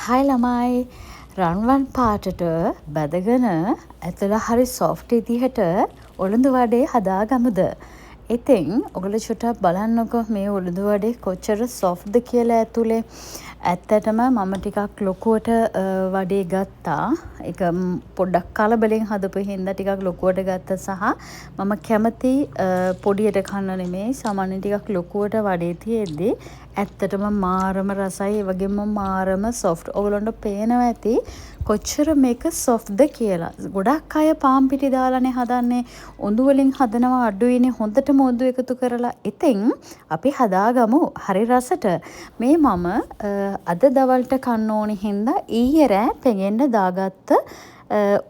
Hi ළමයි රන්වන් පාටට බැදගෙන ඇතුළ හරි සොෆ්ට් විදිහට උළුඳු වඩේ හදාගමුද. ඉතින් ඔයගොල්ලෝ චුට්ටක් බලන්නකෝ මේ උළුඳු වඩේ කොච්චර සොෆ්ට්ද කියලා ඇතුලේ. ඇත්තටම මම ටිකක් ලොකුවට වඩේ ගත්තා. ඒක පොඩ්ඩක් කලබලෙන් හදපු හින්දා ටිකක් ලොකුවට ගත්තා සහ මම කැමති පොඩියට කන්න නෙමෙයි සාමාන්‍යයෙන් ටිකක් ලොකුවට වඩේ තියෙද්දි ඇත්තටම මාරම රසයි ඒ වගේම මාරම සොෆ්ට්. ඔයගලන්ට පේනවා ඇති කොච්චර මේක සොෆ්ට්ද කියලා. ගොඩක් අය පාන් පිටි දාලානේ හදන්නේ. උඳු වලින් හදනවා අඩුයිනේ හොඳටම උඳු එකතු කරලා. ඉතින් අපි හදාගමු හරි රසට. මේ මම අද දවල්ට කන්න ඕනි හින්දා ඊයේ රෑ පෙගෙන්න දාගත්ත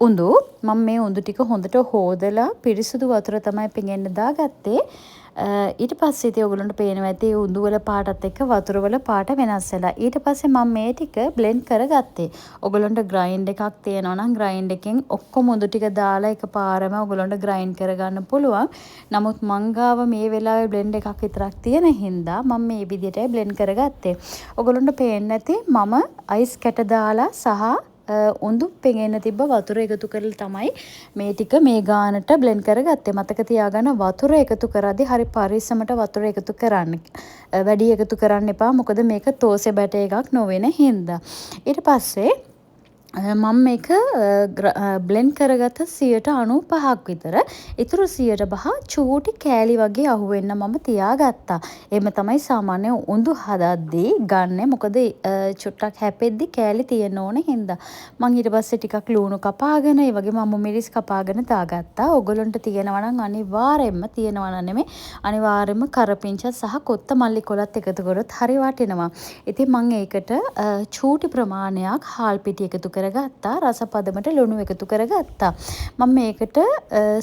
උඳු. මම මේ උඳු ටික හොඳට හොදලා පිරිසිදු වතුර තමයි පෙගෙන්න දාගත්තේ. ඊට පස්සේ ඉතින් ඔයගලන්ට පේනවා ඇති උඳු වල පාටත් එක්ක වතුර වල පාට වෙනස් වෙලා. ඊට පස්සේ මම මේ ටික බ්ලෙන්ඩ් කරගත්තේ. ඔයගලන්ට ග්‍රයින්ඩ් එකක් තියෙනවා නම් ග්‍රයින්ඩ් එකෙන් ඔක්කොම උඳු ටික දාලා එකපාරම ඔයගලන්ට ග්‍රයින්ඩ් කරගන්න පුළුවන්. නමුත් මං ගාව මේ වෙලාවේ බ්ලෙන්ඩ් එකක් විතරක් තියෙන හින්දා මම මේ විදිහටයි බ්ලෙන්ඩ් කරගත්තේ. ඔයගලන්ට පේන්නේ නැති මම අයිස් කැට දාලා සහ උඳු පෙඟෙන්න තිබ්බ වතුර එකතු කරලා තමයි මේ ටික මේ ගානට බ්ලෙන්ඩ් කරගත්තේ. මතක තියාගන්න වතුර එකතු කරද්දී හරි පරිස්සමට වතුර එකතු කරන්න. වැඩි එකතු කරන්න එපා. මොකද මේක තෝසෙ බැට එකක් නොවෙන හින්දා. ඊට පස්සේ මම මේක බ්ලෙන්ඩ් කරගත්ත 95ක් විතර. ඊටු 105 චූටි කෑලි වගේ අහුවෙන්න මම තියාගත්තා. එහෙම තමයි සාමාන්‍ය උඳු හදද්දී ගන්නෙ. මොකද චුට්ටක් හැපෙද්දි කෑලි තියෙන්න ඕනේ හින්දා. මම ඊට පස්සේ ටිකක් ලුණු කපාගෙන ඒ වගේම අමු මිරිස් කපාගෙන දාගත්තා. ඔයගොල්ලන්ට තියෙනවා නම් අනිවාර්යෙන්ම තියෙනවා නම් නෙමෙයි අනිවාර්යෙන්ම කරපිංච සහ කොත්තමල්ලි කොලත් එකතු කරොත් හරි වටිනවා. ඉතින් මම ඒකට චූටි ප්‍රමාණයක් හාල් පිටි එකතු කරගත්තා. රස පදමට ලුණු එකතු කරගත්තා. මම මේකට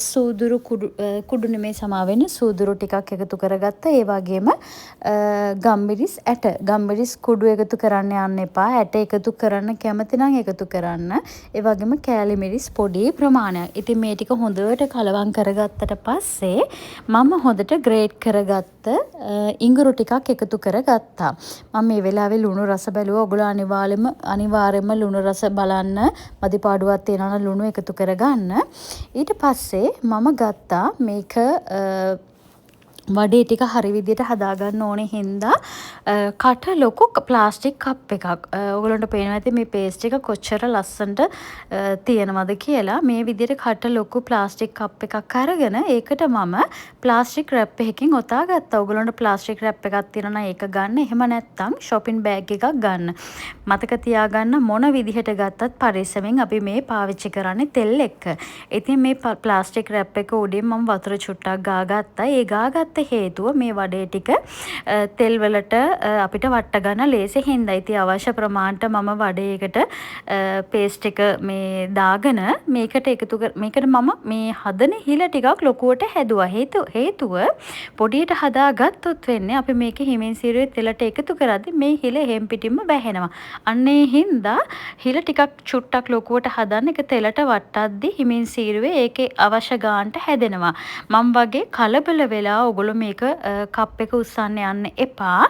සූදුරු කුඩු නෙමේ සමාවෙන්න සූදුරු ටිකක් එකතු කරගත්තා. ඒ වගේම ගම්මිරිස් ඇට ගම්මිරිස් කුඩු එකතු කරන්න යන්න එපා. ඇට එකතු කරන්න කැමති නම් එකතු කරන්න. ඒ වගේම කෑලි මිරිස් පොඩි ප්‍රමාණයක්. ඉතින් මේ ටික හොඳට කලවම් කරගත්තට පස්සේ මම හොඳට ග්‍රේට් කරගත්ත ඉඟුරු ටිකක් එකතු කරගත්තා. මම මේ වෙලාවේ ලුණු රස බැලුවා. ඔයගොල්ලෝ අනිවාර්යයෙන්ම ලුණු රස බලන්න මදි පාඩුවක් තියෙනවා නම් ලුණු එකතු කරගන්න. ඊට පස්සේ මම ගත්තා මේක වඩේ ටික හරි විදිහට හදාගන්න ඕනේ හින්දා කට ලොකු ප්ලාස්ටික් කප් එකක්. ඔයගලන්ට පේනවා ඇති මේ පේස්ට් එක කොච්චර ලස්සනට තියෙනවද කියලා. මේ විදිහට කට ලොකු ප්ලාස්ටික් කප් එකක් අරගෙන ඒකට මම ප්ලාස්ටික් රැප් එකකින් ඔතා ගත්තා. ඔයගලන්ට ප්ලාස්ටික් රැප් එකක් තියෙනවා නම් ඒක ගන්න. එහෙම නැත්නම් shopping bag එකක් ගන්න. මතක තියාගන්න මොන විදිහට ගත්තත් පරිස්සමෙන් අපි මේ පාවිච්චි කරන්නේ තෙල් එක්ක. ඉතින් මේ ප්ලාස්ටික් රැප් එක උඩින් මම වතුර චුට්ටක් ගාගත්තා. ඒ ගාගත්ත හේතුව මේ වඩේ ටික තෙල් වලට අපිට වට්ට ගන්න ලේසි හින්දා. ඉතින් අවශ්‍ය ප්‍රමාණයට මම වඩේකට පේස්ට් එක මේ දාගෙන මේකට මම මේ හදන හිල ටිකක් ලොකුවට හැදුවා. හේතුව පොඩියට හදාගත්තොත් වෙන්නේ අපි මේක හිමින් සීරුවේ තෙලට එකතු කරද්දි මේ හිල හැම් පිටින්ම බැහැනවා. අන්නේ හින්දා හිල ටිකක් චුට්ටක් ලොකුවට හදන්න එක තෙලට වටද්දි හිමින් සීරුවේ ඒකේ අවශ්‍ය ගානට හැදෙනවා. මම වගේ කලබල වෙලා ඔයගොල්ලෝ මේක කප් එක උස්සන්න යන්න එපා.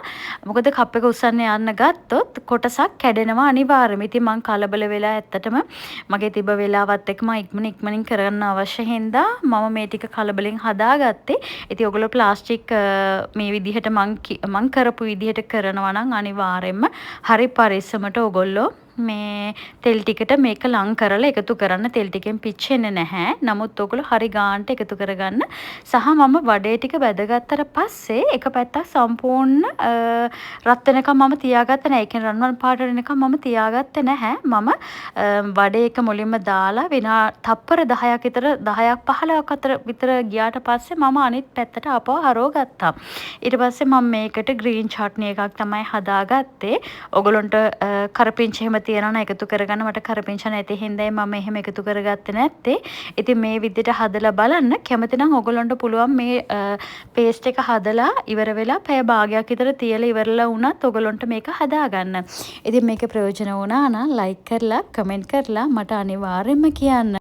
මොකද කප් එක උස්සන්න යන්න ගත්තොත් කොටසක් කැඩෙනවා අනිවාර්යයෙන්ම. ඉතින් මං කලබල වෙලා ඇත්තටම මගේ තිබ්බ වෙලාවත් එක්ක මම ඉක්මනින් කරන්න අවශ්‍ය හින්දා මම මේ ටික කලබලෙන් හදාගත්තේ. ඉතින් ඔයගොල්ලෝ ප්ලාස්ටික් මේ විදිහට මං කරපු විදිහට කරනවා නම් අනිවාර්යයෙන්ම හරි පරිස්සමට ඔයගොල්ලෝ මේ තෙල් ටිකට මේක ලං කරලා එකතු කරන්න. තෙල් ටිකෙන් පිච්චෙන්නේ නැහැ. නමුත් ඔයගොල්ලෝ හරි ගානට එකතු කරගන්න. සහ මම වඩේ ටික බැදගත්තට පස්සේ එක පැත්තක් සම්පූර්ණ රත් වෙනකම් මම තියාගත්තේ නැහැ. ඒ කියන්නේ රන්වන් පාට වෙනකම් මම තියාගත්තේ නැහැ. මම වඩේ එක මුලින්ම දාලා තප්පර 10ක් විතර 10ක් 15ක් අතර විතර ගියාට පස්සේ මම අනිත් පැත්තට ආපහු හරව ගත්තා. ඊට පස්සේ මම මේකට ග්‍රීන් චට්නි එකක් තමයි හදාගත්තේ. ඔයගොල්ලන්ට කරපිංච එහෙම තියෙනවා නම් එකතු කරගන්න. මට කරපිංච නැති හින්දායි මම එහෙම එකතු කරගත්තේ නැත්තේ. ඉතින් මේ විදිහට හදලා බලන්න. කැමති නම් ඔයගොල්ලන්ට පුළුවන් මේ පේස්ට් එක හදලා ඉවර වෙලා පැය භාගයක් විතර තියලා ඉවරලා වුණත් ඔයගොල්ලන්ට මේක හදාගන්න. ඉතින් මේක ප්‍රයෝජන වුණා නම් ලයික් කරලා කමෙන්ට් කරලා මට අනිවාර්යයෙන්ම කියන්න.